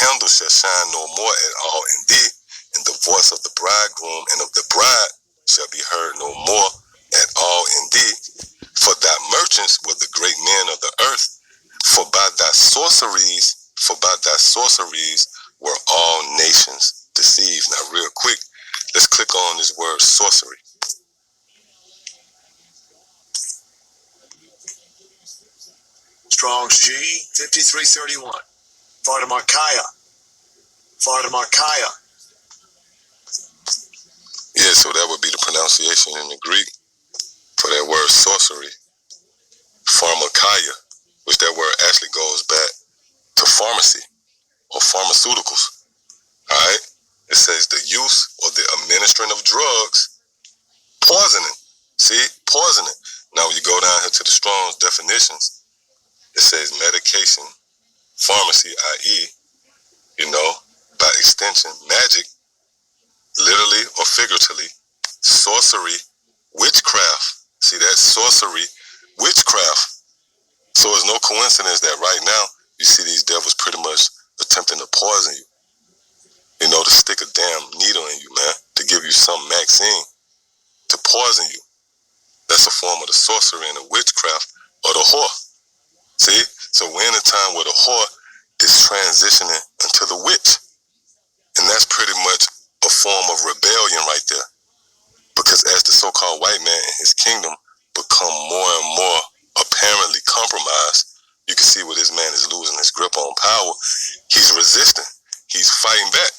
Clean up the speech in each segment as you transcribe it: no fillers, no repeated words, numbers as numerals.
candle shall shine no more at all in thee, and the voice of the bridegroom and of the bride shall be heard no more at all in thee. For thy merchants were the great men of the earth, for by thy sorceries were all nations deceived. Now real quick, let's click on this word sorcery. Strong's G 5331. Pharmakeia. Yeah, so that would be the pronunciation in the Greek for that word sorcery. Pharmakeia, which that word actually goes back to pharmacy or pharmaceuticals. Alright? It says the use or the administering of drugs, poisoning. See? Poisoning. Now when you go down here to the Strong's definitions, it says medication, pharmacy, i.e., by extension, magic, literally or figuratively, sorcery, witchcraft. See that? Sorcery, witchcraft. So it's no coincidence that right now you see these devils pretty much attempting to poison you. To stick a damn needle in you, man, to give you some vaccine, to poison you. That's a form of the sorcery and the witchcraft or the whore. See? So we're in a time where the whore is transitioning into the witch. And that's pretty much a form of rebellion right there. Because as the so-called white man and his kingdom become more and more apparently compromised, you can see where this man is losing his grip on power. He's resisting. He's fighting back.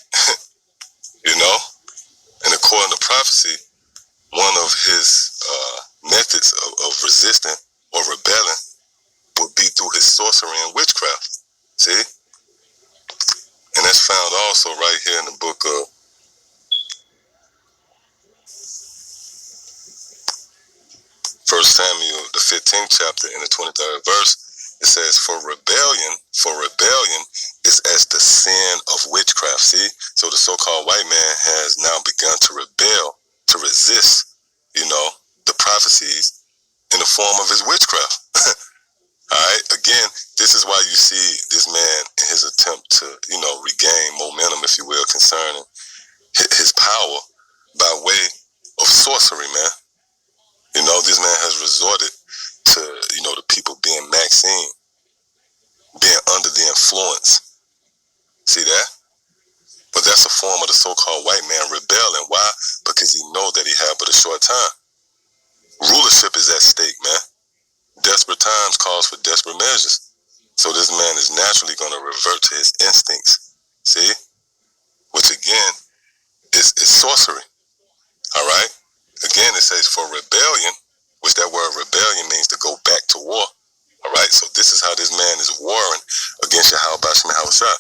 And according to prophecy, one of his methods of resisting or rebelling would be through his sorcery and witchcraft. See? And that's found also right here in the book of 1 Samuel, the 15th chapter, in the 23rd verse. It says, for rebellion is as the sin of witchcraft. See? So the so-called white man has now begun to rebel, to resist, the prophecies in the form of his witchcraft. Alright? Again, this is why you see this man in his attempt to, regain momentum, if you will, concerning his power by way of sorcery, man. This man has resorted to, the people being Maxine, being under the influence. See that? But that's a form of the so-called white man rebelling. Why? Because he know that he had but a short time. Rulership is at stake, man. Desperate times calls for desperate measures. So this man is naturally going to revert to his instincts. See? Which again is sorcery. Alright? Again, it says for rebellion, which that word rebellion means to go back to war. Alright? So this is how this man is warring against Yahweh Shah.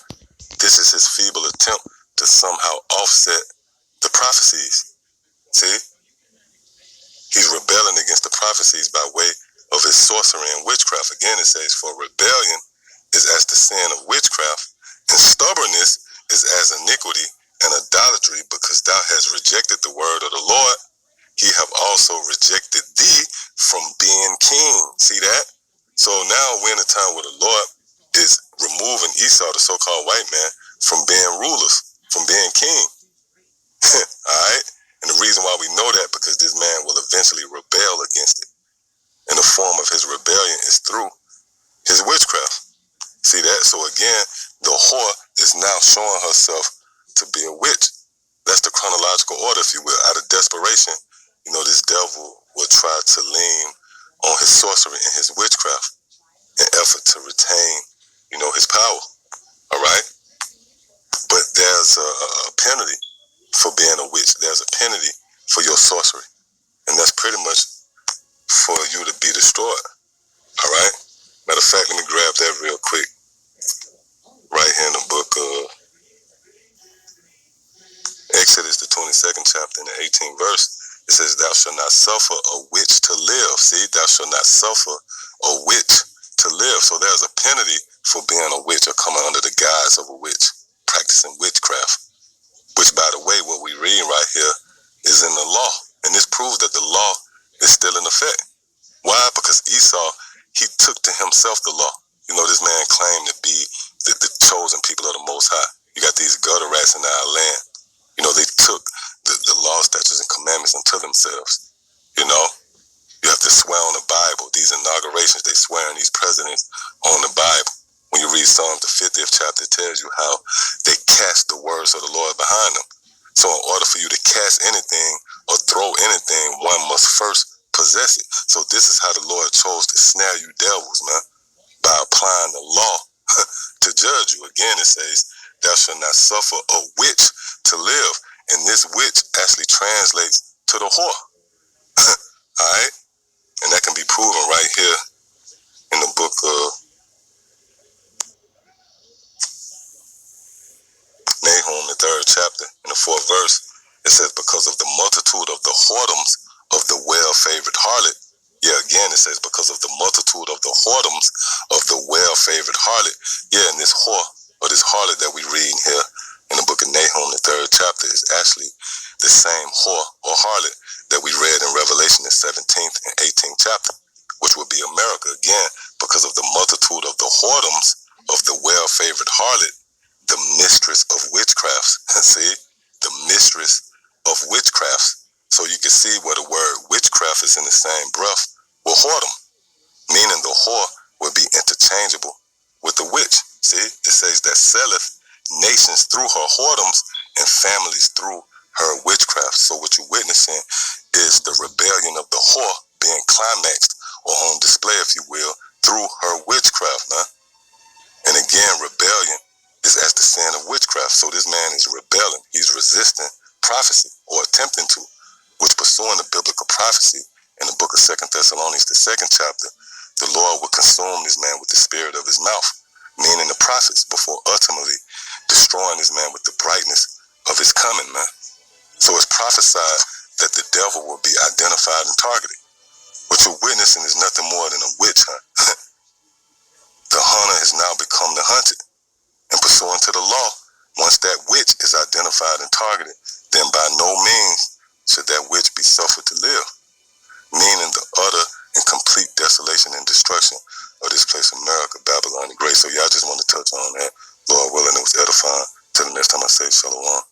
This is his feeble attempt to somehow offset the prophecies. See? He's rebelling against the prophecies by way of his sorcery and witchcraft. Again, it says, for rebellion is as the sin of witchcraft, and stubbornness is as iniquity and idolatry, because thou hast rejected the word of the Lord. He have also rejected thee from being king. See that? So now we're in a time where the Lord is removing Esau, the so-called white man, from being rulers, from being king. Alright? And the reason why we know that, because this man will eventually rebel against it. And the form of his rebellion is through his witchcraft. See that? So again, the whore is now showing herself to be a witch. That's the chronological order, if you will. Out of desperation, this devil will try to lean on his sorcery and his witchcraft in effort to retain, his power. Alright? But there's a penalty for being a witch. There's a penalty for your sorcery. And that's pretty much for you to be destroyed. Alright? Matter of fact, let me grab that real quick. Right here in the book of Exodus, the 22nd chapter, in the 18th verse. It says, thou shalt not suffer a witch to live. See, thou shalt not suffer a witch to live. So there's a penalty for being a witch or coming under the guise of a witch, practicing witchcraft. Which, by the way, what we read right here is in the law. And this proves that the law is still in effect. Why? Because Esau, he took to himself the law. This man claimed to be the chosen people of the Most High. these gutter rats in our land. You know, they took the law, statutes, and commandments unto themselves. You know, you have to swear on the Bible. These inaugurations, they swear in these presidents on the Bible. When you read Psalms, the 50th chapter, it tells you how they cast the words of the Lord behind them. So in order for you to cast anything or throw anything, one must first possess it. So this is how the Lord chose to snare you devils, man, by applying the law to judge you. Again, it says, thou shalt not suffer a witch to live. And this witch actually translates to the whore. All right? And that can be proven right here in the book of Nahum, the 3rd chapter, in the 4th verse. It says, because of the multitude of the whoredoms of the well-favored harlot. Yeah, again, it says, because of the multitude of the whoredoms of the well-favored harlot. Yeah, and this whore, or this harlot that we read here in the book of Nahum, the 3rd chapter, is actually the same whore or harlot that we read in Revelation, the 17th and 18th chapter, which would be America. Again, because of the multitude of the whoredoms of the well-favored harlot, the mistress of witchcrafts. See? The mistress of witchcrafts. So you can see where the word witchcraft is in the same breath with whoredom, meaning the whore would be interchangeable with the witch. See? It says that selleth nations through her whoredoms and families through her witchcraft. So what you're witnessing is the rebellion of the whore being climaxed or on display, if you will, through her witchcraft, man. And again, rebellion is as the sin of witchcraft. So this man is rebelling. He's resisting prophecy, or attempting to, which pursuing the biblical prophecy in the book of 2 Thessalonians, the 2nd chapter, the Lord will consume this man with the spirit of his mouth, meaning the prophets, before ultimately destroying this man with the brightness of his coming, man. So it's prophesied that the devil will be identified and targeted. What you're witnessing is nothing more than a witch hunt. The hunter has now become the hunted. And pursuant to the law, once that witch is identified and targeted, then by no means should that witch be suffered to live, meaning the utter and complete desolation and destruction of this place, America, Babylon the Great. So y'all just want to touch on that. Lord willing, it was edifying. Till the next time I say shalom.